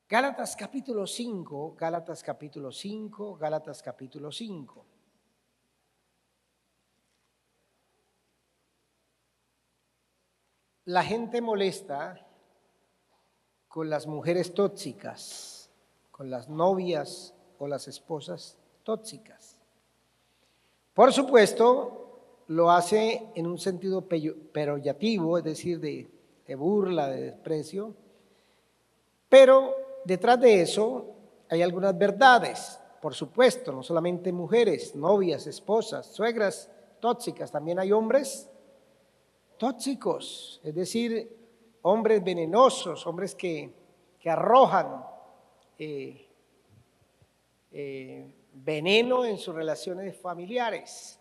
Gálatas capítulo 5, Gálatas capítulo 5, Gálatas capítulo 5. La gente molesta con las mujeres tóxicas, con las novias o las esposas tóxicas. Por supuesto, lo hace en un sentido peyorativo, es decir, de burla, de desprecio, pero detrás de eso hay algunas verdades, por supuesto, no solamente mujeres, novias, esposas, suegras tóxicas, también hay hombres tóxicos, es decir, hombres venenosos, hombres que arrojan veneno en sus relaciones familiares.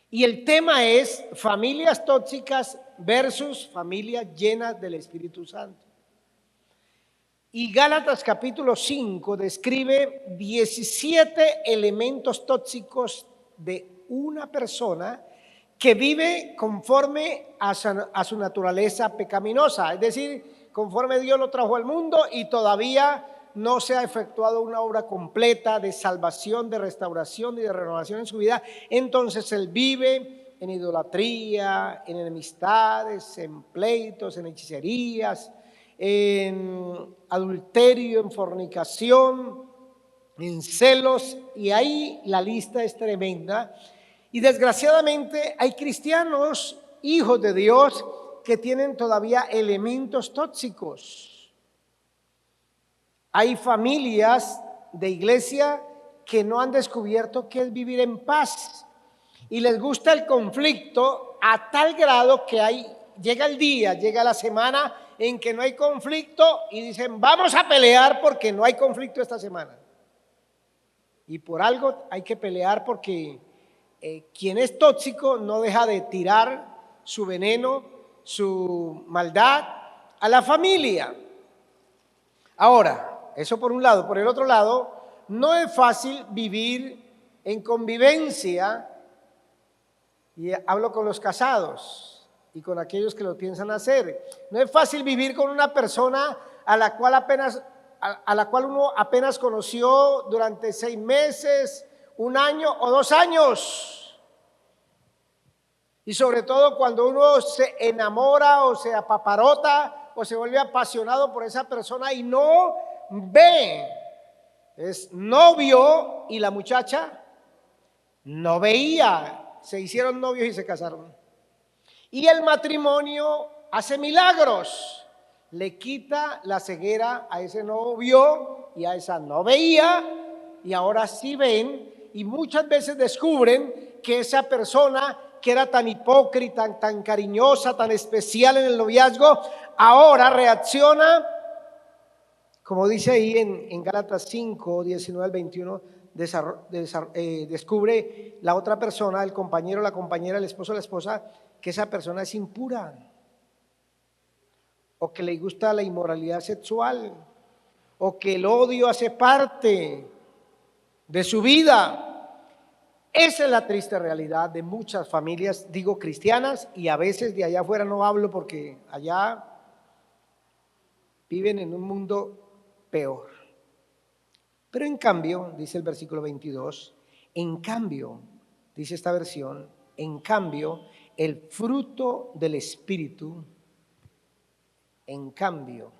Y el tema es familias tóxicas versus familias llenas del Espíritu Santo. Y Gálatas capítulo 5 describe 17 elementos tóxicos de una persona que vive conforme a su naturaleza pecaminosa, es decir, conforme Dios lo trajo al mundo y todavía no se ha efectuado una obra completa de salvación, de restauración y de renovación en su vida. Entonces él vive en idolatría, en enemistades, en pleitos, en hechicerías, en adulterio, en fornicación, en celos, y ahí la lista es tremenda. Y desgraciadamente hay cristianos, hijos de Dios, que tienen todavía elementos tóxicos. Hay familias de iglesia que no han descubierto qué es vivir en paz y les gusta el conflicto a tal grado que llega el día, llega la semana en que no hay conflicto y dicen vamos a pelear porque no hay conflicto esta semana. Y por algo hay que pelear porque quien es tóxico no deja de tirar su veneno, su maldad a la familia. Ahora, eso por un lado. Por el otro lado, no es fácil vivir en convivencia, y hablo con los casados y con aquellos que lo piensan hacer. No es fácil vivir con una persona a la cual uno apenas conoció durante 6 meses, 1 año o 2 años. Y sobre todo cuando uno se enamora o se apaparota o se vuelve apasionado por esa persona y no ve, es novio y la muchacha no veía, se hicieron novios y se casaron. Y el matrimonio hace milagros, le quita la ceguera a ese novio y a esa no veía, y ahora sí ven, y muchas veces descubren que esa persona que era tan hipócrita, tan cariñosa, tan especial en el noviazgo, ahora reacciona, como dice ahí en Gálatas 5, 19 al 21, descubre la otra persona, el compañero, la compañera, el esposo, la esposa, que esa persona es impura o que le gusta la inmoralidad sexual o que el odio hace parte de su vida. Esa es la triste realidad de muchas familias, digo cristianas, y a veces de allá afuera no hablo porque allá viven en un mundo peor. Pero en cambio, dice el versículo 22, en cambio, dice esta versión, en cambio, el fruto del Espíritu, en cambio,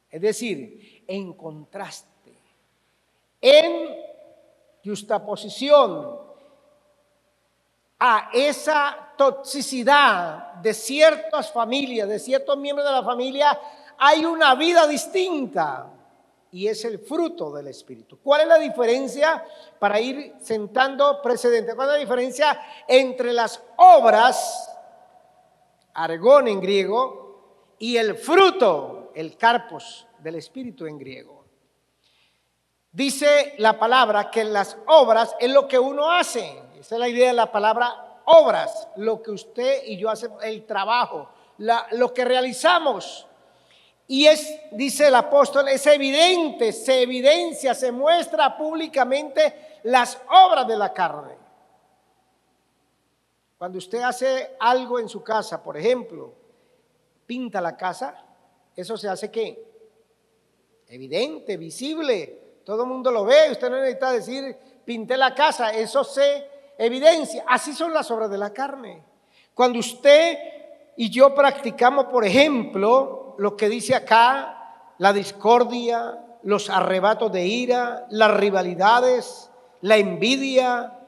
es decir, en contraste, en justaposición a esa toxicidad de ciertas familias, de ciertos miembros de la familia, hay una vida distinta. Y es el fruto del Espíritu. ¿Cuál es la diferencia? Para ir sentando precedentes, ¿cuál es la diferencia entre las obras, argón en griego, y el fruto, el karpos del Espíritu en griego? Dice la palabra que las obras es lo que uno hace. Esa es la idea de la palabra obras, lo que usted y yo hacemos, el trabajo, lo que realizamos. Y dice el apóstol, es evidente, se evidencia, se muestra públicamente las obras de la carne. Cuando usted hace algo en su casa, por ejemplo, pinta la casa, eso se hace ¿qué? evidente, visible, todo el mundo lo ve, usted no necesita decir pinté la casa, eso se evidencia. Así son las obras de la carne. Cuando usted y yo practicamos, por ejemplo, lo que dice acá, la discordia, los arrebatos de ira, las rivalidades, la envidia,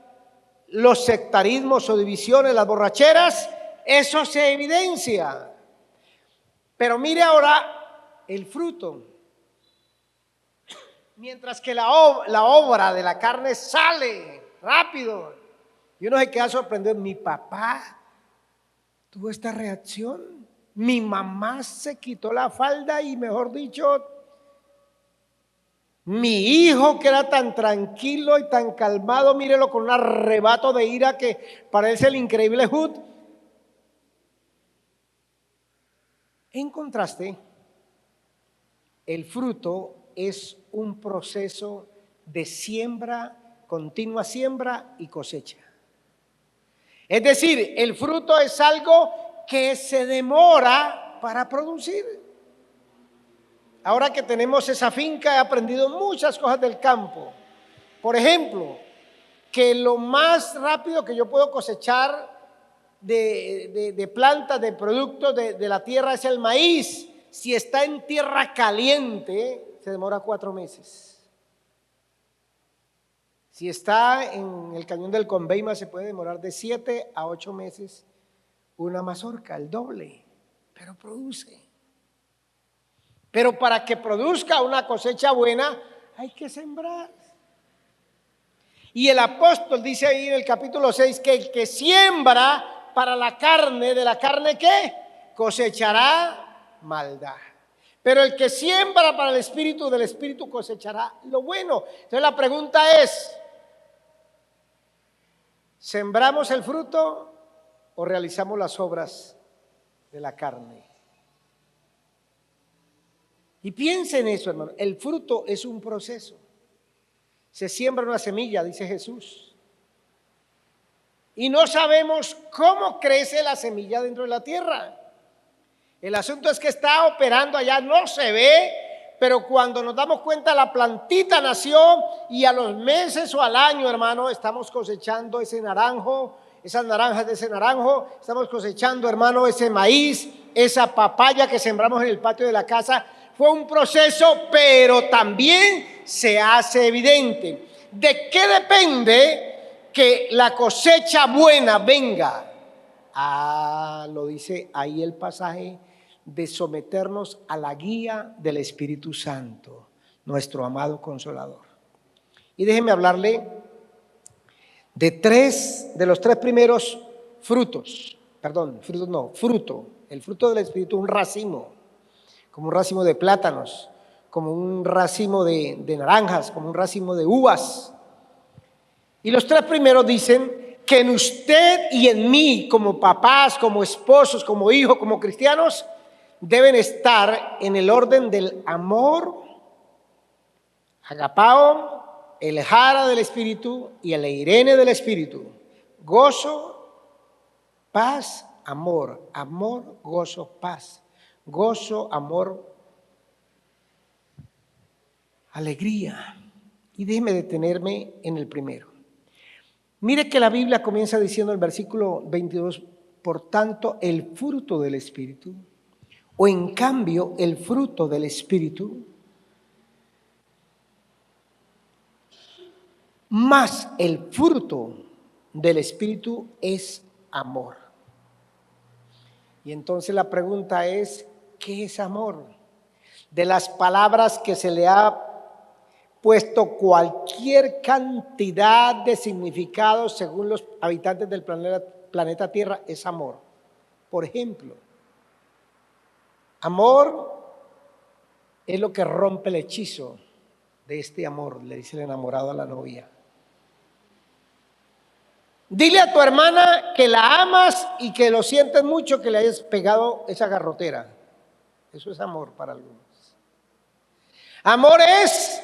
los sectarismos o divisiones, las borracheras, eso se evidencia. Pero mire ahora el fruto. Mientras que la obra de la carne sale rápido. Y uno se queda sorprendido. Mi papá tuvo esta reacción. Mi mamá se quitó la falda y, mejor dicho, mi hijo, que era tan tranquilo y tan calmado, mírelo con un arrebato de ira que parece el increíble Hulk. En contraste, el fruto es un proceso de siembra, continua siembra y cosecha. Es decir, el fruto es algo que se demora para producir. Ahora que tenemos esa finca, he aprendido muchas cosas del campo. Por ejemplo, que lo más rápido que yo puedo cosechar de plantas, de productos de la tierra es el maíz. Si está en tierra caliente, se demora 4 meses. Si está en el cañón del Conveima, se puede demorar de 7 a 8 meses una mazorca, el doble, pero produce. Pero para que produzca una cosecha buena, hay que sembrar. Y el apóstol dice ahí en el capítulo 6 que el que siembra para la carne, ¿de la carne qué? Cosechará maldad. Pero el que siembra para el espíritu, del espíritu cosechará lo bueno. Entonces la pregunta es, ¿sembramos el fruto o realizamos las obras de la carne? Y piensa en eso, hermano. El fruto es un proceso. Se siembra una semilla, dice Jesús. Y no sabemos cómo crece la semilla dentro de la tierra. El asunto es que está operando allá, no se ve, pero cuando nos damos cuenta la plantita nació y a los meses o al año, hermano, estamos cosechando ese naranjo, esas naranjas de ese naranjo, estamos cosechando, hermano, ese maíz, esa papaya que sembramos en el patio de la casa. Fue un proceso, pero también se hace evidente. ¿De qué depende que la cosecha buena venga? Lo dice ahí el pasaje, de someternos a la guía del Espíritu Santo, nuestro amado Consolador. Y déjeme hablarle de los 3 primeros frutos. Perdón, frutos no, fruto. El fruto del Espíritu es un racimo, como un racimo de plátanos, como un racimo de naranjas, como un racimo de uvas. Y los 3 primeros dicen que en usted y en mí, como papás, como esposos, como hijos, como cristianos, deben estar en el orden del amor, agapao, el jara del Espíritu y el eirene del Espíritu. Gozo, paz, amor, amor, gozo, paz. Gozo, amor, alegría. Y déjeme detenerme en el primero. Mire que la Biblia comienza diciendo en el versículo 22, por tanto, el fruto del Espíritu, o en cambio, el fruto del Espíritu, más el fruto del Espíritu es amor. Y entonces la pregunta es, ¿qué es amor? De las palabras que se le ha puesto cualquier cantidad de significados según los habitantes del planeta Tierra, es amor. Por ejemplo, amor es lo que rompe el hechizo de este amor, le dice el enamorado a la novia. Dile a tu hermana que la amas y que lo sientes mucho que le hayas pegado esa garrotera. Eso es amor para algunos. Amor es,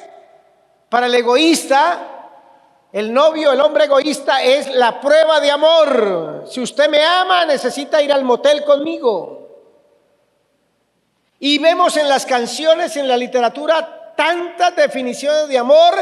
para el egoísta, el novio, el hombre egoísta, es la prueba de amor. Si usted me ama, necesita ir al motel conmigo. Y vemos en las canciones, en la literatura, tantas definiciones de amor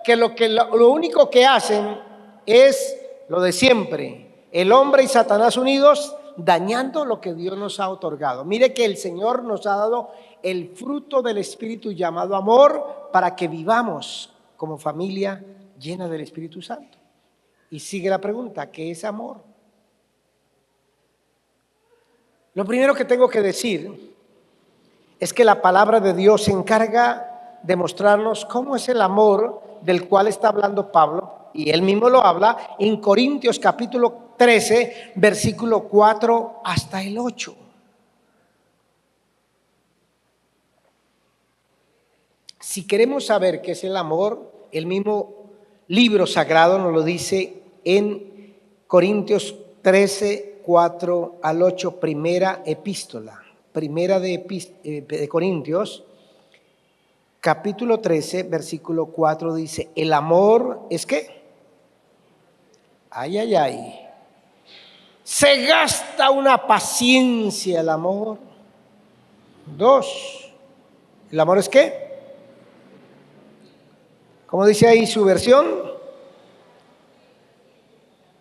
que lo único que hacen es lo de siempre. El hombre y Satanás unidos dañando lo que Dios nos ha otorgado. Mire que el Señor nos ha dado el fruto del Espíritu llamado amor para que vivamos como familia llena del Espíritu Santo. Y sigue la pregunta, ¿qué es amor? Lo primero que tengo que decir es que la palabra de Dios se encarga de mostrarnos cómo es el amor del cual está hablando Pablo, y él mismo lo habla en Corintios capítulo 13, versículo 4 hasta el 8. Si queremos saber qué es el amor, el mismo libro sagrado nos lo dice en Corintios 13, 4 al 8, primera epístola. Primera de Corintios, capítulo 13, versículo 4 dice, el amor es ¿qué? Ay, ay, ay. Se gasta una paciencia el amor. 2, ¿el amor es qué? ¿Cómo dice ahí su versión?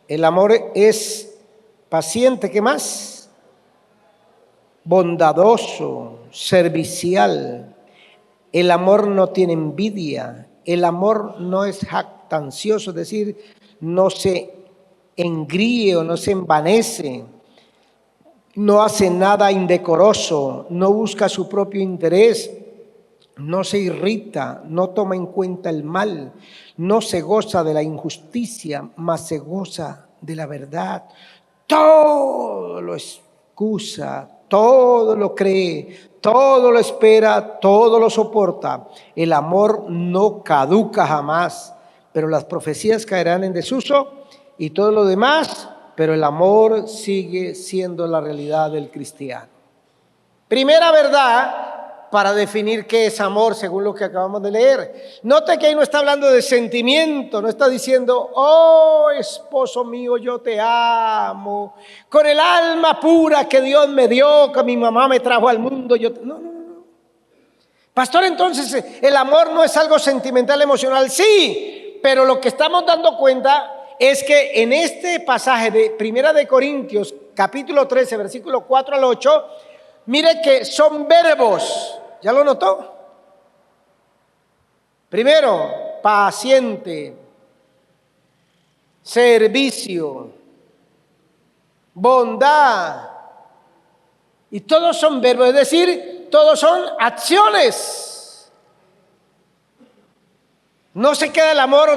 El amor es paciente, ¿qué más? Bondadoso, servicial. El amor no tiene envidia. El amor no es jactancioso, es decir, no se engríe o no se envanece. No hace nada indecoroso, no busca su propio interés, no se irrita, no toma en cuenta el mal, no se goza de la injusticia, mas se goza de la verdad. Todo lo excusa, todo lo cree, todo lo espera, todo lo soporta. El amor no caduca jamás, pero las profecías caerán en desuso y todo lo demás, pero el amor sigue siendo la realidad del cristiano. Primera verdad para definir qué es amor, según lo que acabamos de leer. Note que ahí no está hablando de sentimiento, no está diciendo, oh esposo mío, yo te amo, con el alma pura que Dios me dio, que mi mamá me trajo al mundo. No. Pastor, entonces el amor no es algo sentimental, emocional. Sí, pero lo que estamos dando cuenta es que en este pasaje de Primera de Corintios, capítulo 13, versículo 4 al 8, mire que son verbos. ¿Ya lo notó? Primero, paciente, servicio, bondad. Y todos son verbos, es decir, todos son acciones. No se queda el amor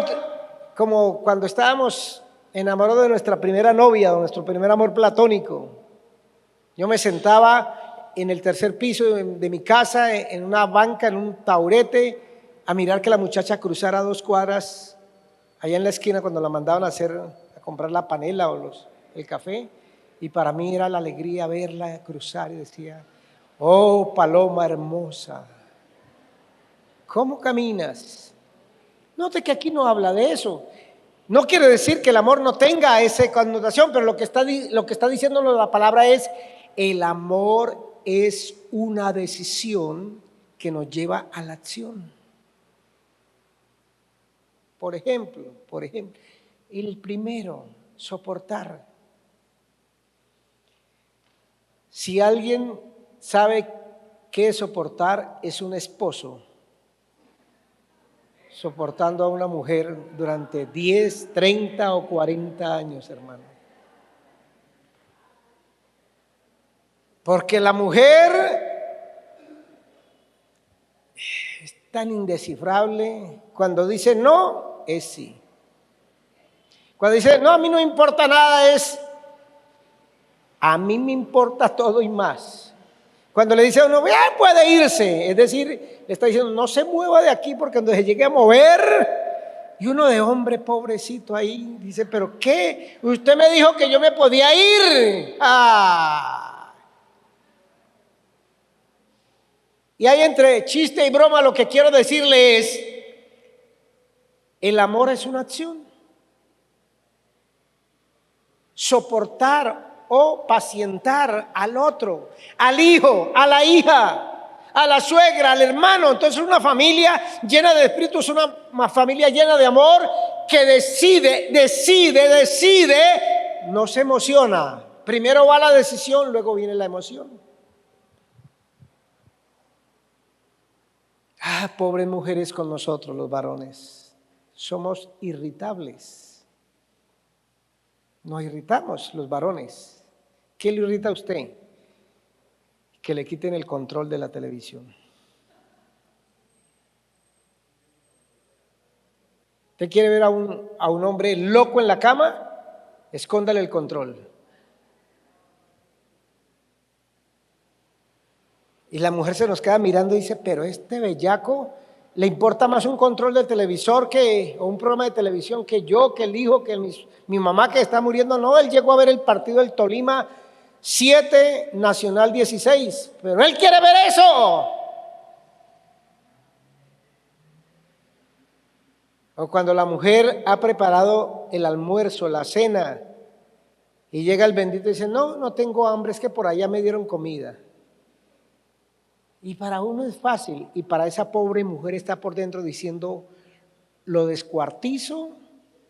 como cuando estábamos enamorados de nuestra primera novia, o nuestro primer amor platónico. Yo me sentaba en el tercer piso de mi casa, en una banca, en un taburete, a mirar que la muchacha cruzara 2 cuadras allá en la esquina cuando la mandaban a comprar la panela o el café. Y para mí era la alegría verla cruzar y decía, oh paloma hermosa, ¿cómo caminas? Note que aquí no habla de eso. No quiere decir que el amor no tenga esa connotación, pero lo que está diciéndolo la palabra es, el amor es una decisión que nos lleva a la acción. Por ejemplo, el primero, soportar. Si alguien sabe qué es soportar, es un esposo soportando a una mujer durante 10, 30 o 40 años, hermano. Porque la mujer es tan indescifrable. Cuando dice no, es sí. Cuando dice no, a mí no me importa nada, es a mí me importa todo y más. Cuando le dice a uno, ya puede irse, es decir, le está diciendo, no se mueva de aquí porque cuando se llegue a mover, y uno de hombre pobrecito ahí dice, pero ¿qué? Usted me dijo que yo me podía ir. Y ahí entre chiste y broma lo que quiero decirle es, el amor es una acción. Soportar o pacientar al otro, al hijo, a la hija, a la suegra, al hermano. Entonces una familia llena de espíritu es una familia llena de amor que decide, no se emociona. Primero va la decisión, luego viene la emoción. Pobres mujeres con nosotros los varones. Somos irritables. Nos irritamos los varones. ¿Qué le irrita a usted? Que le quiten el control de la televisión. ¿Usted quiere ver a un hombre loco en la cama? Escóndale el control. Y la mujer se nos queda mirando y dice, pero este bellaco le importa más un control del televisor o un programa de televisión que yo, que el hijo, que mi mamá que está muriendo. No, él llegó a ver el partido del Tolima 7, Nacional 16, pero él quiere ver eso. O cuando la mujer ha preparado el almuerzo, la cena, y llega el bendito y dice, no tengo hambre, es que por allá me dieron comida. Y para uno es fácil, y para esa pobre mujer está por dentro diciendo, ¿lo descuartizo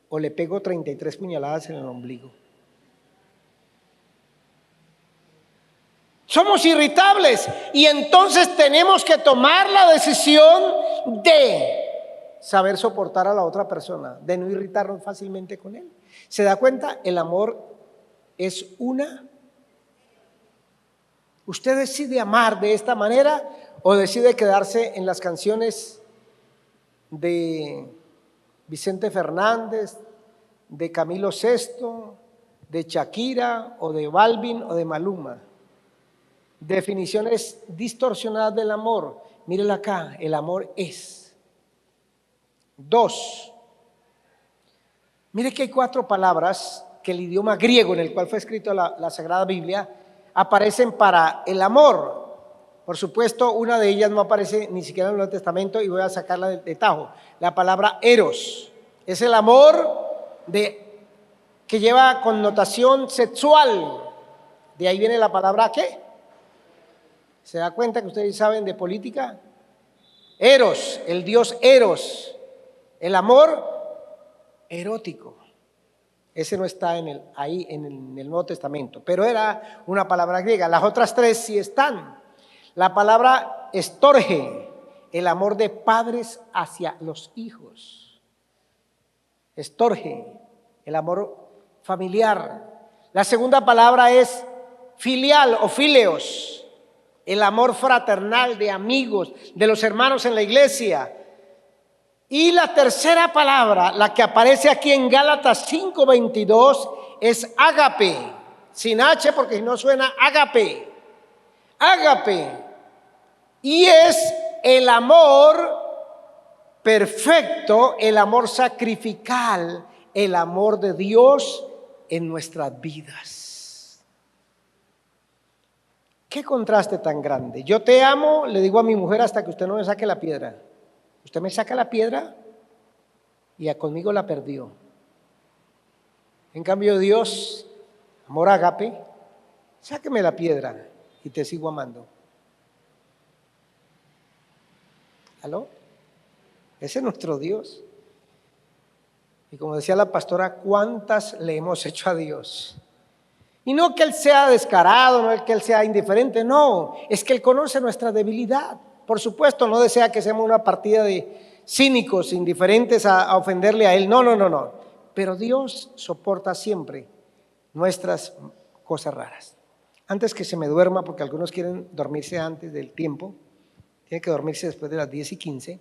o le pego 33 puñaladas en el ombligo? Somos irritables y entonces tenemos que tomar la decisión de saber soportar a la otra persona, de no irritarnos fácilmente con él. ¿Se da cuenta? El amor es una. ¿Usted decide amar de esta manera o decide quedarse en las canciones de Vicente Fernández, de Camilo Sesto, de Shakira o de Balvin o de Maluma? Definiciones distorsionadas del amor. Mírela acá, el amor es. 2. Mire que hay 4 palabras que el idioma griego en el cual fue escrito la Sagrada Biblia aparecen para el amor. Por supuesto, una de ellas no aparece ni siquiera en el Nuevo Testamento y voy a sacarla de tajo. La palabra eros es el amor que lleva connotación sexual. De ahí viene la palabra ¿qué? ¿Se da cuenta que ustedes saben de política? Eros, el dios Eros, el amor erótico. Ese no está ahí en el Nuevo Testamento, pero era una palabra griega. Las otras 3 sí están. La palabra estorge, el amor de padres hacia los hijos. Estorge, el amor familiar. La segunda palabra es filial o fileos, el amor fraternal de amigos, de los hermanos en la iglesia. Y la tercera palabra, la que aparece aquí en Gálatas 5:22, es ágape, sin H porque si no suena ágape. Ágape. Y es el amor perfecto, el amor sacrificial, el amor de Dios en nuestras vidas. ¿Qué contraste tan grande? Yo te amo, le digo a mi mujer hasta que usted no me saque la piedra. Usted me saca la piedra y conmigo la perdió. En cambio Dios, amor ágape, sáqueme la piedra y te sigo amando. ¿Aló? Ese es nuestro Dios. Y como decía la pastora, ¿cuántas le hemos hecho a Dios? Y no que Él sea descarado, no que Él sea indiferente, no, es que Él conoce nuestra debilidad. Por supuesto, no desea que seamos una partida de cínicos, indiferentes a ofenderle a Él. No. Pero Dios soporta siempre nuestras cosas raras. Antes que se me duerma, porque algunos quieren dormirse antes del tiempo, tiene que dormirse después de las 10:15,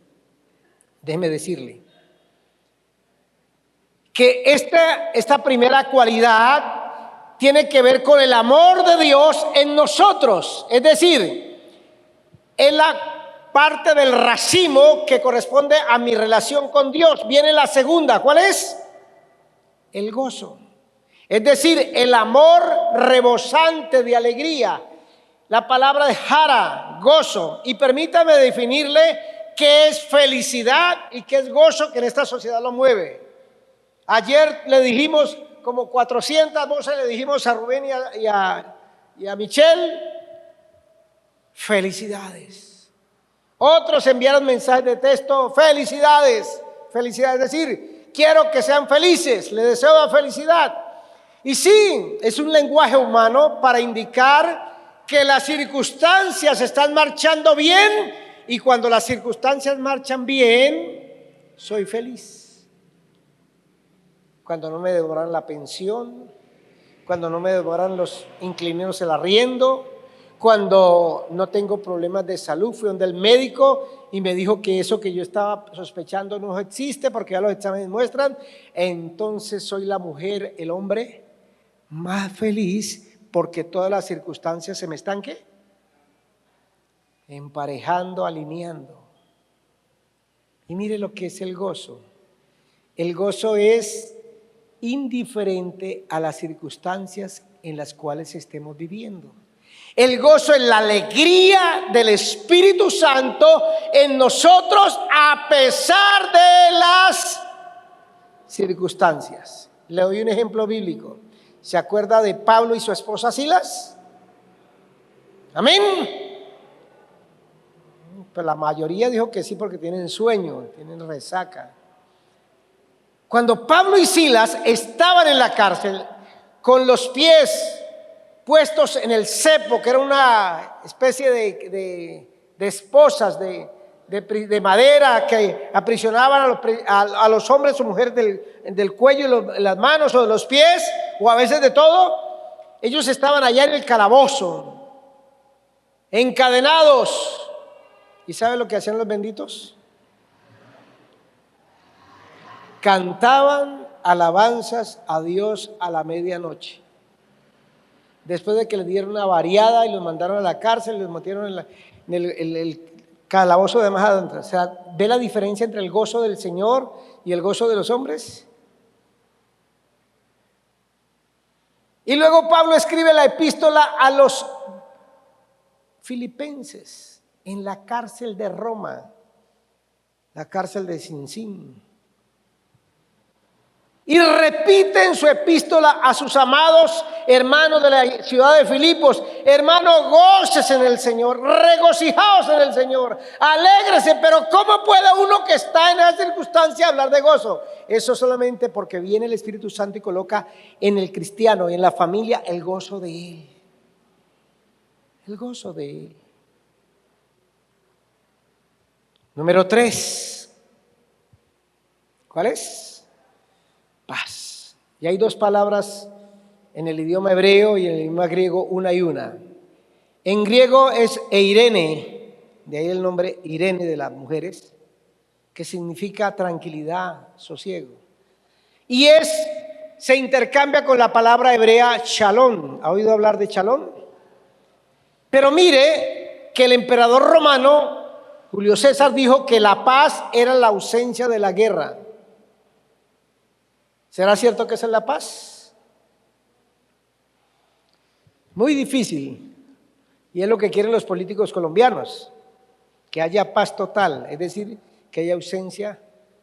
déjeme decirle que esta primera cualidad tiene que ver con el amor de Dios en nosotros. Es decir, es la parte del racimo que corresponde a mi relación con Dios. Viene la segunda, ¿cuál es? El gozo. Es decir, el amor rebosante de alegría. La palabra de jara, gozo. Y permítame definirle qué es felicidad y qué es gozo que en esta sociedad lo mueve. Ayer le dijimos, como 400 voces le dijimos a Rubén y a Michelle, felicidades. Otros enviaron mensajes de texto, felicidades, felicidades, es decir, quiero que sean felices, les deseo la felicidad. Y sí, es un lenguaje humano para indicar que las circunstancias están marchando bien, y cuando las circunstancias marchan bien, soy feliz. Cuando no me devoran la pensión, cuando no me devoran los inquilinos el arriendo, cuando no tengo problemas de salud, fui donde el médico y me dijo que eso que yo estaba sospechando no existe porque ya los exámenes muestran, entonces soy la mujer, el hombre más feliz, porque todas las circunstancias se me están ¿qué? Emparejando, alineando. Y mire lo que es el gozo. El gozo es indiferente a las circunstancias en las cuales estemos viviendo. El gozo es la alegría del Espíritu Santo en nosotros a pesar de las circunstancias. Le doy un ejemplo bíblico. ¿Se acuerda de Pablo y su esposa Silas? Amén. Pero la mayoría dijo que sí porque tienen sueño, tienen resaca. Cuando Pablo y Silas estaban en la cárcel con los pies puestos en el cepo, que era una especie de esposas de madera que aprisionaban a los hombres o mujeres del cuello y las manos o de los pies, o a veces de todo, ellos estaban allá en el calabozo, encadenados. ¿Y sabe lo que hacían los benditos? Cantaban alabanzas a Dios a la medianoche. Después de que les dieron una variada y los mandaron a la cárcel, los metieron en el calabozo de más adentro. O sea, ¿ve la diferencia entre el gozo del Señor y el gozo de los hombres? Y luego Pablo escribe la epístola a los filipenses en la cárcel de Roma, la cárcel de Sincín. Y repite en su epístola a sus amados hermanos de la ciudad de Filipos: hermanos, gócese en el Señor, regocijaos en el Señor, alégrese. Pero ¿cómo puede uno que está en esa circunstancia hablar de gozo? Eso solamente porque viene el Espíritu Santo y coloca en el cristiano y en la familia el gozo de Él. El gozo de Él. Número 3. ¿Cuál es? Paz. Y hay dos palabras en el idioma hebreo y en el idioma griego, una y una. En griego es eirene, de ahí el nombre Irene de las mujeres, que significa tranquilidad, sosiego. Y se intercambia con la palabra hebrea shalom. ¿Ha oído hablar de shalom? Pero mire que el emperador romano Julio César dijo que la paz era la ausencia de la guerra. ¿Será cierto que esa es la paz? Muy difícil. Y es lo que quieren los políticos colombianos, que haya paz total, es decir, que haya ausencia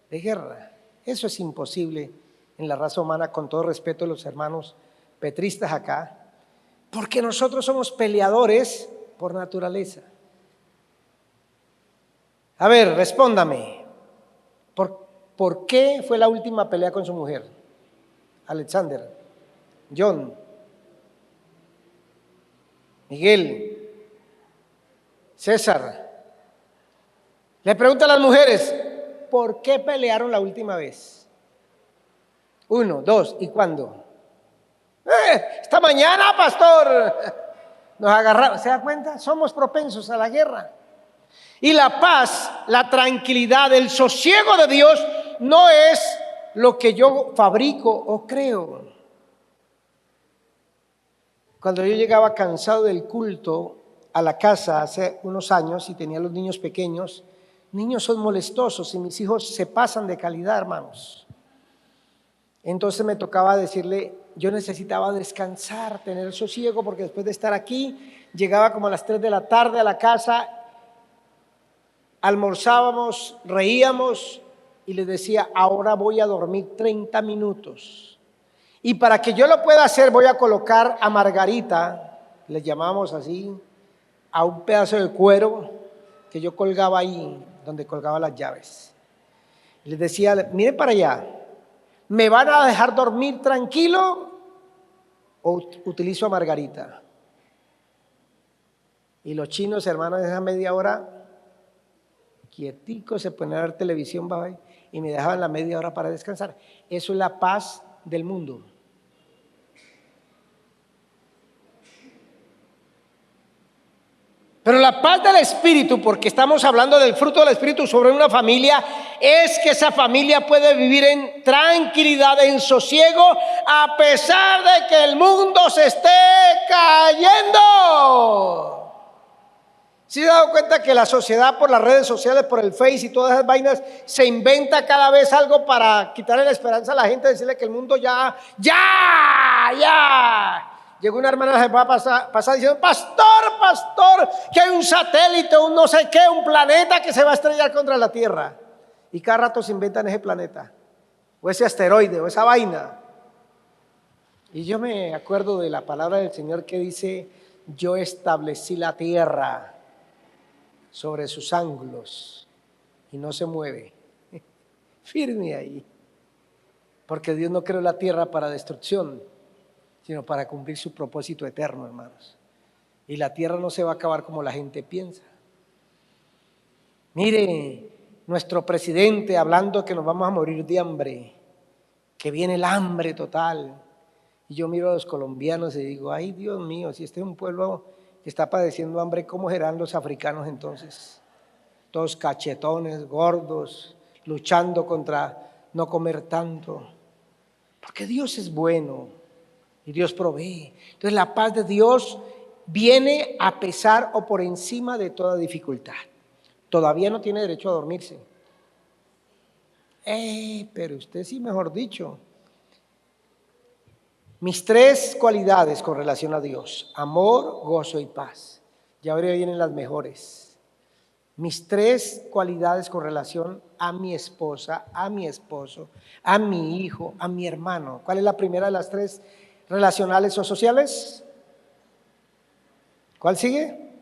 de guerra. Eso es imposible en la raza humana, con todo respeto a los hermanos petristas acá, porque nosotros somos peleadores por naturaleza. A ver, respóndame. ¿Por qué fue la última pelea con su mujer? Alexander, John, Miguel, César. Le pregunto a las mujeres, ¿por qué pelearon la última vez? 1, 2, ¿y cuándo? Esta mañana, pastor. Nos agarramos. ¿Se da cuenta? Somos propensos a la guerra. Y la paz, la tranquilidad, el sosiego de Dios no es lo que yo fabrico o creo. Cuando yo llegaba cansado del culto a la casa hace unos años y tenía los niños pequeños, niños son molestosos y mis hijos se pasan de calidad, hermanos. Entonces me tocaba decirle, yo necesitaba descansar, tener sosiego, porque después de estar aquí, llegaba como a las 3 de la tarde a la casa, almorzábamos, reíamos y les decía, ahora voy a dormir 30 minutos. Y para que yo lo pueda hacer, voy a colocar a Margarita, le llamamos así, a un pedazo de cuero, que yo colgaba ahí, donde colgaba las llaves. Y les decía, miren para allá, ¿me van a dejar dormir tranquilo o utilizo a Margarita? Y los chinos, hermanos, esa media hora, quieticos, se ponían a ver televisión y me dejaban la media hora para descansar. Eso es la paz del mundo. Pero la paz del Espíritu, porque estamos hablando del fruto del Espíritu sobre una familia, es que esa familia puede vivir en tranquilidad, en sosiego, a pesar de que el mundo se esté cayendo. ¿Sí se ha dado cuenta que la sociedad, por las redes sociales, por el Face y todas esas vainas, se inventa cada vez algo para quitarle la esperanza a la gente, decirle que el mundo ya? Llegó una hermana la semana pasada diciendo, pastor, que hay un satélite, un no sé qué, un planeta que se va a estrellar contra la Tierra. Y cada rato se inventan ese planeta, o ese asteroide, o esa vaina. Y yo me acuerdo de la palabra del Señor que dice, yo establecí la tierra sobre sus ángulos y no se mueve. Firme ahí. Porque Dios no creó la tierra para destrucción, sino para cumplir su propósito eterno, hermanos. Y la tierra no se va a acabar como la gente piensa. Mire, nuestro presidente hablando que nos vamos a morir de hambre, que viene el hambre total. Y yo miro a los colombianos y digo, ay Dios mío, si este es un pueblo que está padeciendo hambre, ¿cómo serán los africanos entonces? Todos cachetones, gordos, luchando contra no comer tanto. Porque Dios es bueno. Y Dios provee. Entonces la paz de Dios viene a pesar o por encima de toda dificultad. Todavía no tiene derecho a dormirse. Pero usted sí, mejor dicho. Mis tres cualidades con relación a Dios: amor, gozo y paz. Ya ahora vienen las mejores. Mis tres cualidades con relación a mi esposa, a mi esposo, a mi hijo, a mi hermano. ¿Cuál es la primera de las tres? ¿Relacionales o sociales? ¿Cuál sigue?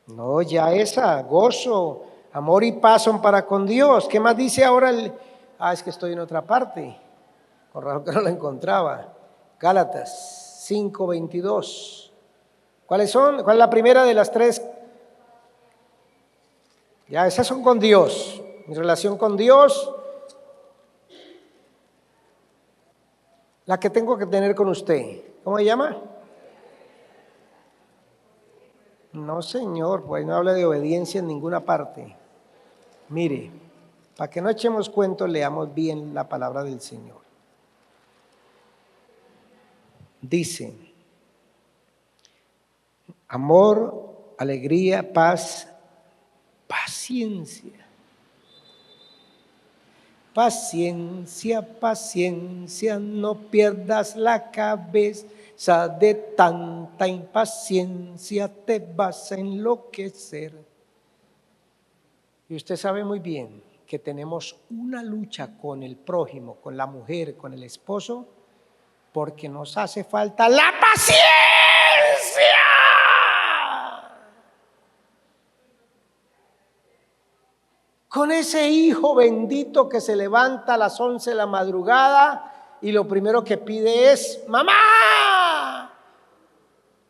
No, ya esa, gozo, amor y paz son para con Dios. ¿Qué más dice ahora es que estoy en otra parte. Con razón que no la encontraba. Gálatas 5:22. ¿Cuáles son? ¿Cuál es la primera de las tres? Ya, esas son con Dios. Mi relación con Dios. La que tengo que tener con usted. ¿Cómo se llama? No, señor, pues no habla de obediencia en ninguna parte. Mire, para que no echemos cuentos, leamos bien la palabra del Señor. Dice, amor, alegría, paz, paciencia. Paciencia, paciencia, no pierdas la cabeza, de tanta impaciencia te vas a enloquecer. Y usted sabe muy bien que tenemos una lucha con el prójimo, con la mujer, con el esposo, porque nos hace falta la paciencia. Con ese hijo bendito que se levanta a las 11 de la madrugada y lo primero que pide es, mamá,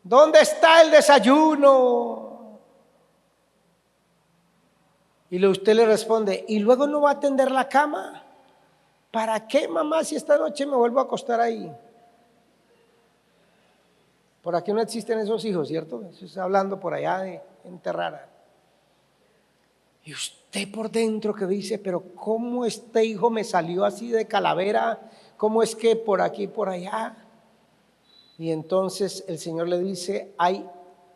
¿dónde está el desayuno? Y usted le responde, ¿y luego no va a tender la cama? ¿Para qué, mamá, si esta noche me vuelvo a acostar ahí? Por aquí no existen esos hijos, ¿cierto? Eso está hablando por allá de enterrar. Y usted por dentro que dice, pero ¿cómo este hijo me salió así de calavera? ¿Cómo es que por aquí, por allá? Y entonces el Señor le dice, hay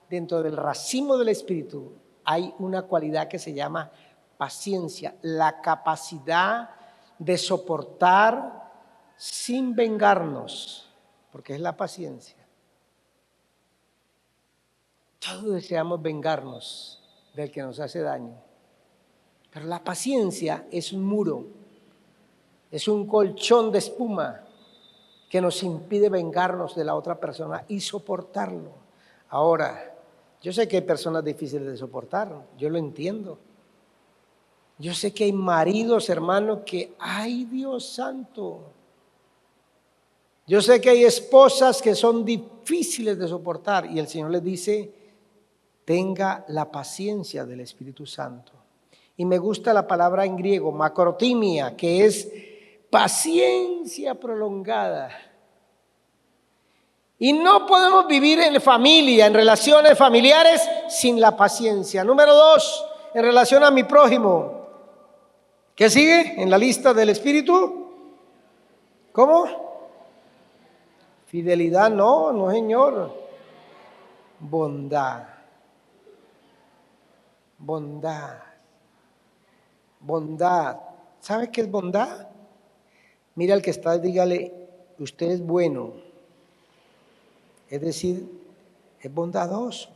dentro del racimo del Espíritu, hay una cualidad que se llama paciencia, la capacidad de soportar sin vengarnos, porque es la paciencia. Todos deseamos vengarnos del que nos hace daño. Pero la paciencia es un muro, es un colchón de espuma que nos impide vengarnos de la otra persona y soportarlo. Ahora, Yo sé que hay personas difíciles de soportar, yo lo entiendo. Yo sé que hay maridos, hermanos, que, ay Dios santo. Yo sé que hay esposas que son difíciles de soportar y el Señor les dice, tenga la paciencia del Espíritu Santo. Y me gusta la palabra en griego, macrotimia, que es paciencia prolongada. Y no podemos vivir en familia, en relaciones familiares, sin la paciencia. Número 2, en relación a mi prójimo. ¿Qué sigue en la lista del Espíritu? ¿Cómo? Fidelidad, no, Señor. Bondad. Bondad. ¿Sabe qué es bondad? Mira al que está, dígale, usted es bueno. Es decir, es bondadoso.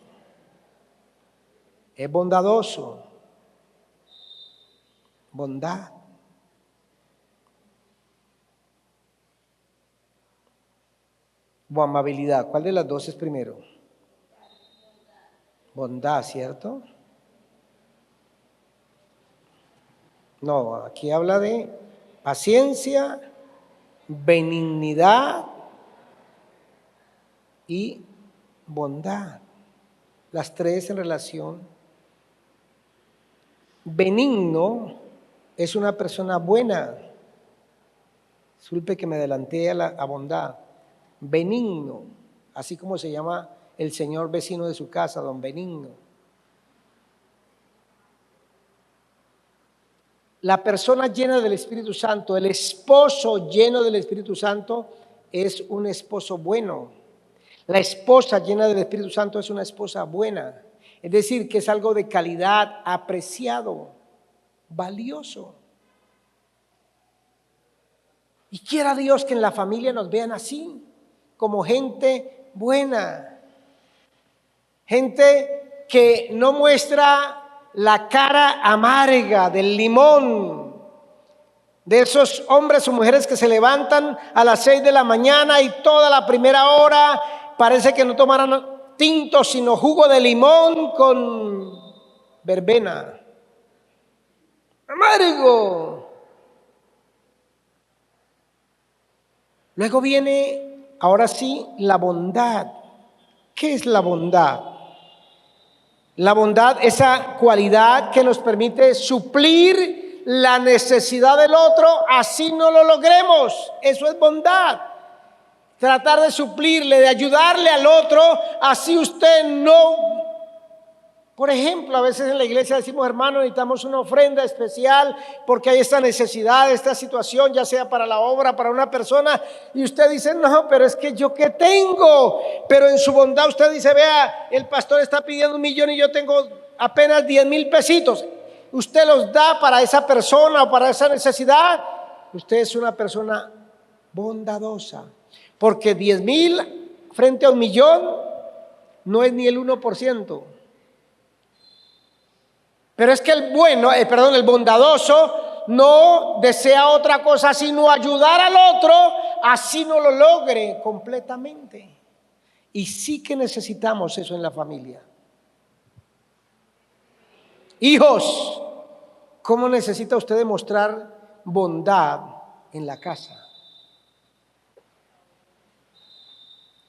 Es bondadoso. Bondad. O amabilidad. ¿Cuál de las dos es primero? Bondad, ¿cierto? No, aquí habla de paciencia, benignidad y bondad. Las tres en relación. Benigno es una persona buena. Disculpe que me adelanté a bondad. Benigno, así como se llama el señor vecino de su casa, don Benigno. La persona llena del Espíritu Santo, el esposo lleno del Espíritu Santo es un esposo bueno. La esposa llena del Espíritu Santo es una esposa buena. Es decir, que es algo de calidad, apreciado, valioso. Y quiera Dios que en la familia nos vean así, como gente buena. Gente que no muestra la cara amarga del limón, de esos hombres o mujeres que se levantan a las 6 de la mañana y toda la primera hora parece que no tomaran tinto sino jugo de limón con verbena. Amargo. Luego viene, ahora sí, la bondad. ¿Qué es la bondad? La bondad, esa cualidad que nos permite suplir la necesidad del otro, así no lo logremos. Eso es bondad. Tratar de suplirle, de ayudarle al otro, así usted no. Por ejemplo, a veces en la iglesia decimos, hermano, necesitamos una ofrenda especial porque hay esta necesidad, esta situación, ya sea para la obra, para una persona, y usted dice, no, pero es que yo qué tengo. Pero en su bondad usted dice, vea, el pastor está pidiendo 1 millón y yo tengo apenas 10,000 pesitos. Usted los da para esa persona o para esa necesidad. Usted es una persona bondadosa, porque 10,000 frente a 1 millón no es ni el 1%. Pero es que el bondadoso no desea otra cosa sino ayudar al otro, así no lo logre completamente. Y sí que necesitamos eso en la familia. Hijos, ¿cómo necesita usted demostrar bondad en la casa?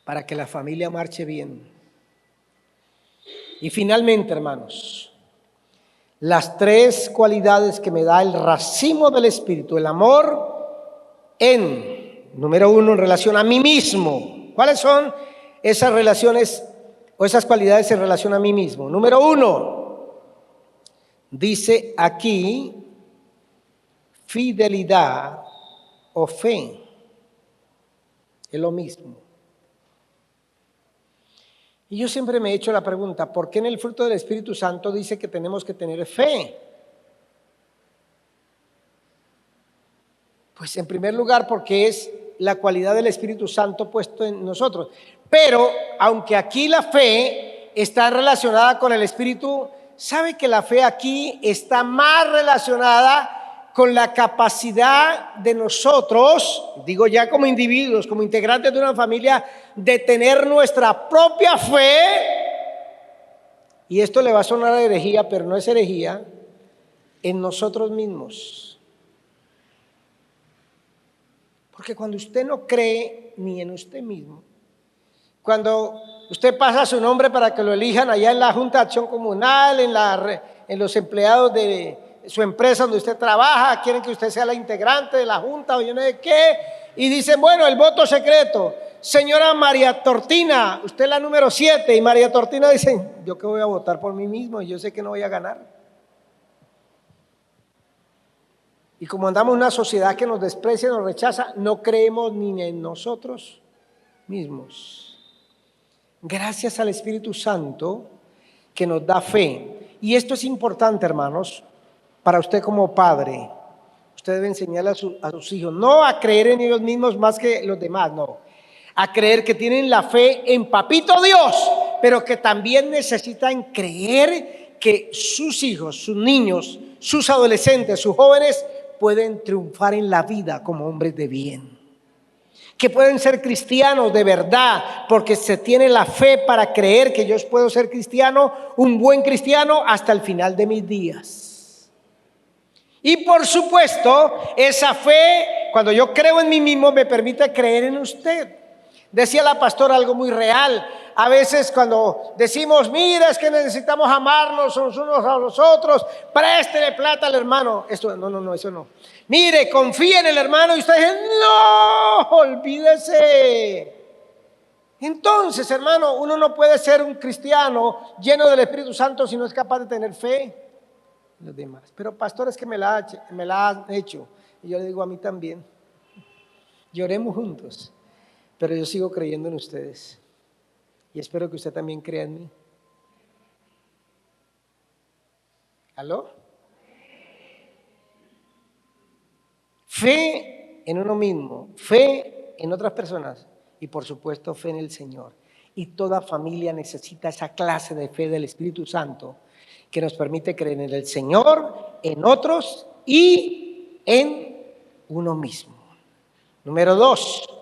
Para que la familia marche bien. Y finalmente, hermanos, las 3 cualidades que me da el racimo del Espíritu, el amor número 1, en relación a mí mismo. ¿Cuáles son esas relaciones o esas cualidades en relación a mí mismo? Número 1, dice aquí fidelidad o fe. Es lo mismo. Y yo siempre me he hecho la pregunta, ¿por qué en el fruto del Espíritu Santo dice que tenemos que tener fe? Pues en primer lugar porque es la cualidad del Espíritu Santo puesto en nosotros. Pero aunque aquí la fe está relacionada con el Espíritu, ¿sabe que la fe aquí está más relacionada con la capacidad de nosotros, digo ya como individuos, como integrantes de una familia, de tener nuestra propia fe y esto le va a sonar a herejía, pero no es herejía, en nosotros mismos. Porque cuando usted no cree ni en usted mismo, cuando usted pasa su nombre para que lo elijan allá en la Junta de Acción Comunal, en los empleados de su empresa donde usted trabaja, quieren que usted sea la integrante de la Junta o yo no sé qué, y dicen, bueno, el voto secreto, señora María Tortina, usted es la número 7, y María Tortina dice, yo que voy a votar por mí mismo, yo sé que no voy a ganar. Y como andamos en una sociedad que nos desprecia, nos rechaza, no creemos ni en nosotros mismos. Gracias al Espíritu Santo que nos da fe. Y esto es importante, hermanos, para usted como padre. Usted debe enseñarle a sus hijos, no a creer en ellos mismos más que los demás, no. A creer que tienen la fe en Papito Dios, pero que también necesitan creer que sus hijos, sus niños, sus adolescentes, sus jóvenes pueden triunfar en la vida como hombres de bien, que pueden ser cristianos de verdad, porque se tiene la fe para creer que yo puedo ser cristiano, un buen cristiano hasta el final de mis días. Y por supuesto, esa fe, cuando yo creo en mí mismo, me permite creer en usted. Decía la pastora algo muy real. A veces cuando decimos, mira, es que necesitamos amarnos unos a los otros, préstele plata al hermano. Esto, no, eso no. Mire, confíe en el hermano y usted dice, no, olvídese. Entonces, hermano, uno no puede ser un cristiano lleno del Espíritu Santo si no es capaz de tener fe en los demás. Pero pastores que me la han hecho, y yo le digo a mí también, lloremos juntos. Pero yo sigo creyendo en ustedes y espero que usted también crea en mí. ¿Aló? Fe en uno mismo, fe en otras personas y por supuesto fe en el Señor. Y toda familia necesita esa clase de fe del Espíritu Santo que nos permite creer en el Señor, en otros y en uno mismo. Número 2.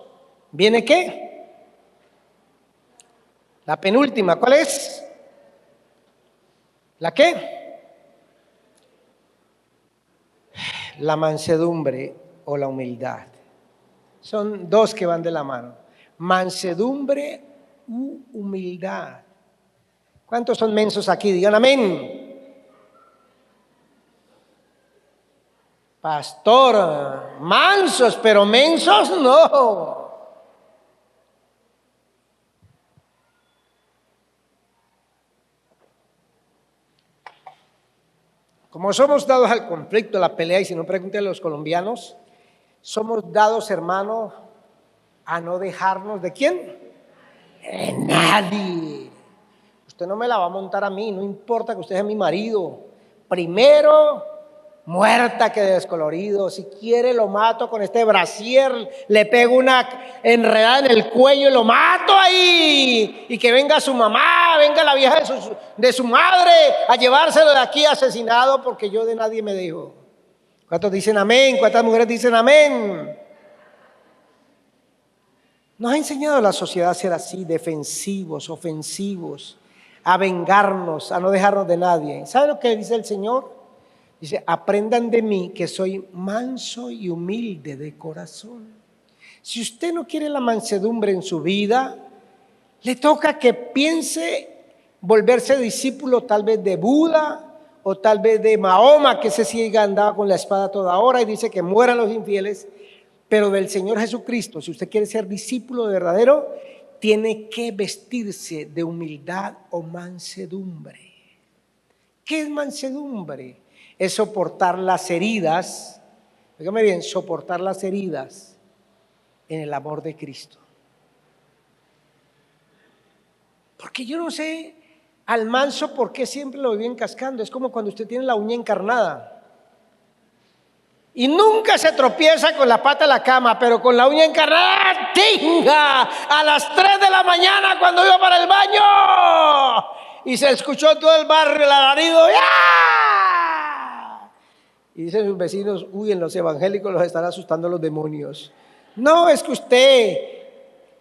¿Viene qué? La penúltima, ¿cuál es? ¿La qué? La mansedumbre o la humildad. Son dos que van de la mano. Mansedumbre u humildad. ¿Cuántos son mensos aquí? Digan amén. Pastor, mansos, pero mensos no. Como somos dados al conflicto, a la pelea, y si no pregúntenle a los colombianos, somos dados, hermano, a no dejarnos ¿de quién? De nadie. Usted no me la va a montar a mí, no importa que usted sea mi marido. Primero, muerta que descolorido. Si quiere lo mato con este brasier, le pego una enredada en el cuello y lo mato ahí. Y que venga su mamá, venga la vieja de su madre a llevárselo de aquí asesinado porque yo de nadie me dejo. ¿Cuántos dicen amén? ¿Cuántas mujeres dicen amén? Nos ha enseñado la sociedad a ser así, defensivos, ofensivos, a vengarnos, a no dejarnos de nadie. ¿Sabe lo que dice el Señor? Dice, aprendan de mí que soy manso y humilde de corazón. Si usted no quiere la mansedumbre en su vida, le toca que piense volverse discípulo tal vez de Buda o tal vez de Mahoma, que ese sí andaba con la espada toda hora y dice que mueran los infieles. Pero del Señor Jesucristo, si usted quiere ser discípulo verdadero, tiene que vestirse de humildad o mansedumbre. ¿Qué es mansedumbre? Es soportar las heridas, dígame bien, soportar las heridas en el amor de Cristo. Porque yo no sé al manso por qué siempre lo viven cascando. Es como cuando usted tiene la uña encarnada y nunca se tropieza con la pata de la cama, pero con la uña encarnada, ¡tinga! A las 3 de la mañana cuando iba para el baño y se escuchó todo el barrio el alarido, ¡ya! Y dicen sus vecinos, uy, en los evangélicos los están asustando los demonios. No, es que usted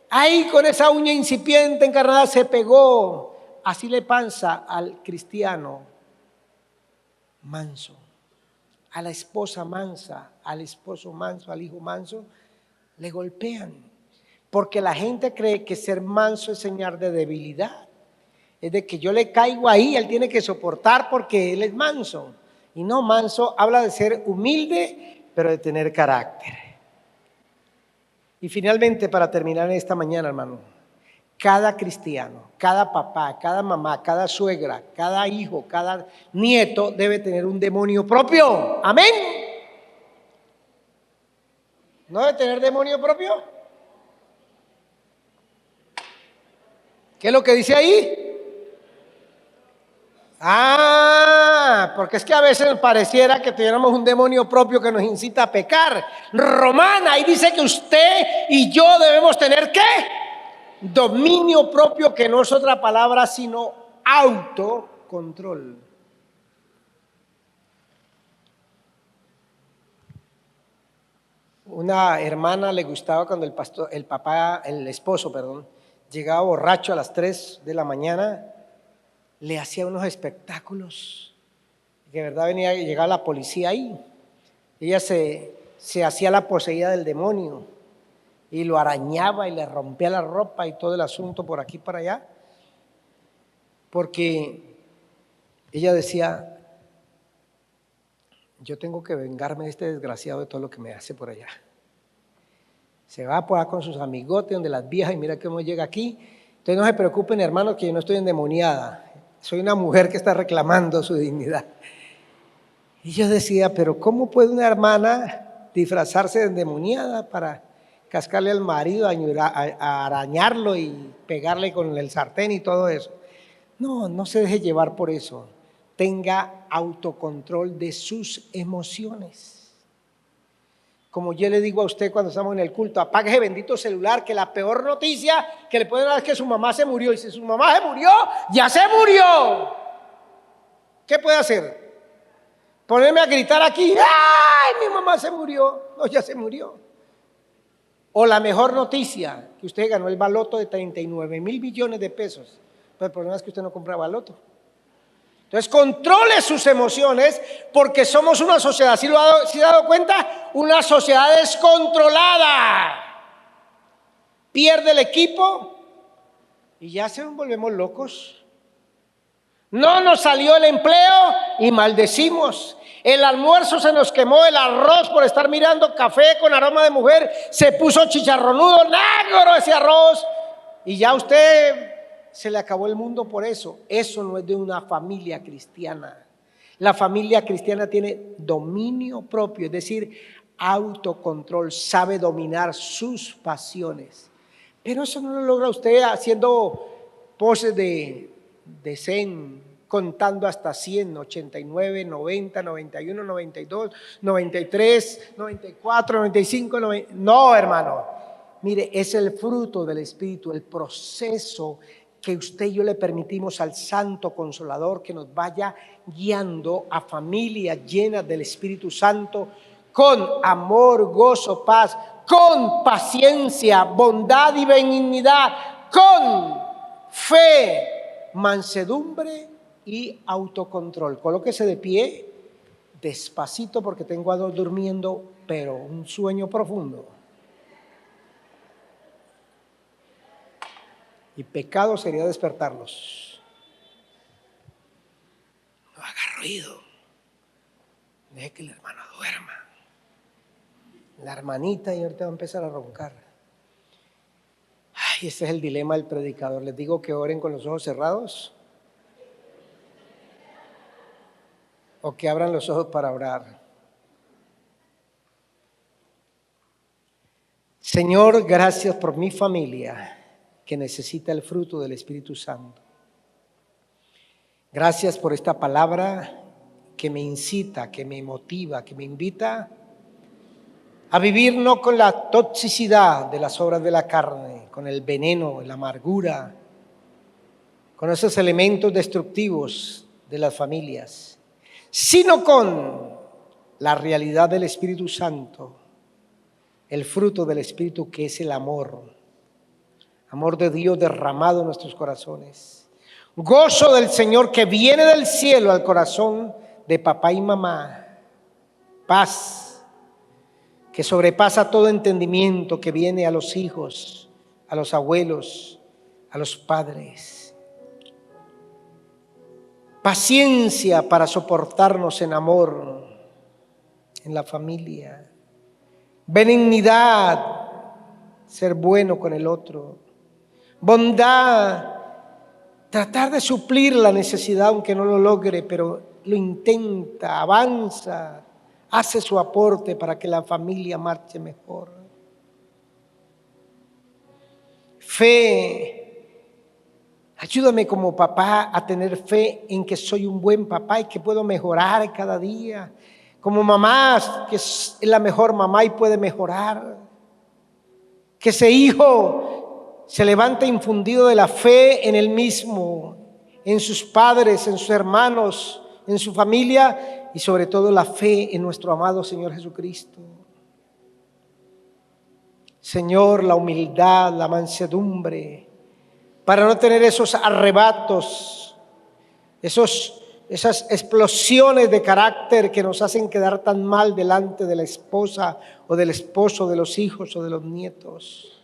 ahí con esa uña incipiente encarnada se pegó así le pasa al cristiano manso, a la esposa mansa, al esposo manso, al hijo manso, le golpean. Porque la gente cree que ser manso es señal de debilidad. Es de que yo le caigo ahí, él tiene que soportar porque él es manso. Y no, manso habla de ser humilde, pero de tener carácter. Y finalmente, para terminar esta mañana, hermano, cada cristiano, cada papá, cada mamá, cada suegra, cada hijo, cada nieto debe tener un demonio propio. Amén. ¿No debe tener demonio propio? ¿Qué es lo que dice ahí? Porque es que a veces pareciera que tuviéramos un demonio propio que nos incita a pecar. Romana, ahí dice que usted y yo debemos tener ¿qué? Dominio propio, que no es otra palabra sino autocontrol. Una hermana le gustaba cuando el esposo, llegaba borracho a las 3 de la mañana, le hacía unos espectáculos, de verdad llegaba la policía ahí. Ella se hacía la poseída del demonio y lo arañaba y le rompía la ropa y todo el asunto por aquí para allá, porque ella decía: yo tengo que vengarme de este desgraciado de todo lo que me hace por allá. Se va por allá con sus amigotes donde las viejas y mira cómo llega aquí. Entonces no se preocupen, hermanos, que yo no estoy endemoniada. Soy una mujer que está reclamando su dignidad. Y yo decía, pero ¿cómo puede una hermana disfrazarse de endemoniada para cascarle al marido, a arañarlo y pegarle con el sartén y todo eso? No, no se deje llevar por eso. Tenga autocontrol de sus emociones. Como yo le digo a usted cuando estamos en el culto, apague ese bendito celular, que la peor noticia que le pueden dar es que su mamá se murió. Y si su mamá se murió, ya se murió. ¿Qué puede hacer? Ponerme a gritar aquí: ¡ay, mi mamá se murió! No, ya se murió. O la mejor noticia, que usted ganó el baloto de 39 mil millones de pesos. Pero el problema es que usted no compra baloto. Entonces controle sus emociones, porque somos una sociedad, ¿sí se ha dado cuenta? Una sociedad descontrolada. Pierde el equipo y ya se volvemos locos. No nos salió el empleo y maldecimos. El almuerzo se nos quemó, el arroz por estar mirando café con aroma de mujer se puso chicharronudo, negro ese arroz, y ya usted se le acabó el mundo por eso. Eso no es de una familia cristiana. La familia cristiana tiene dominio propio, es decir, autocontrol, sabe dominar sus pasiones. Pero eso no lo logra usted haciendo poses de zen, contando hasta 100, 89, 90, 91, 92, 93, 94, 95, 90. No, hermano. Mire, es el fruto del Espíritu, el proceso que usted y yo le permitimos al Santo Consolador que nos vaya guiando a familias llenas del Espíritu Santo, con amor, gozo, paz, con paciencia, bondad y benignidad, con fe, mansedumbre y autocontrol. Colóquese de pie, despacito, porque tengo a dos durmiendo, pero un sueño profundo. Y pecado sería despertarlos. No haga ruido. Deje que la hermana duerma. La hermanita y ahorita va a empezar a roncar. Ay, ese es el dilema del predicador. Les digo que oren con los ojos cerrados o que abran los ojos para orar. Señor, gracias por mi familia que necesita el fruto del Espíritu Santo. Gracias por esta palabra que me incita, que me motiva, que me invita a vivir no con la toxicidad de las obras de la carne, con el veneno, la amargura, con esos elementos destructivos de las familias, sino con la realidad del Espíritu Santo, el fruto del Espíritu, que es el amor de Dios derramado en nuestros corazones. Gozo del Señor que viene del cielo al corazón de papá y mamá. Paz que sobrepasa todo entendimiento, que viene a los hijos, a los abuelos, a los padres. Paciencia para soportarnos en amor en la familia. Benignidad, ser bueno con el otro. Bondad, tratar de suplir la necesidad aunque no lo logre, pero lo intenta, avanza, hace su aporte para que la familia marche mejor. Fe, ayúdame como papá a tener fe en que soy un buen papá y que puedo mejorar cada día. Como mamá, que es la mejor mamá y puede mejorar. Que ese hijo se levante infundido de la fe en él mismo, en sus padres, en sus hermanos, en su familia y sobre todo la fe en nuestro amado Señor Jesucristo. Señor, la humildad, la mansedumbre, para no tener esos arrebatos, esas explosiones de carácter que nos hacen quedar tan mal delante de la esposa o del esposo, de los hijos o de los nietos.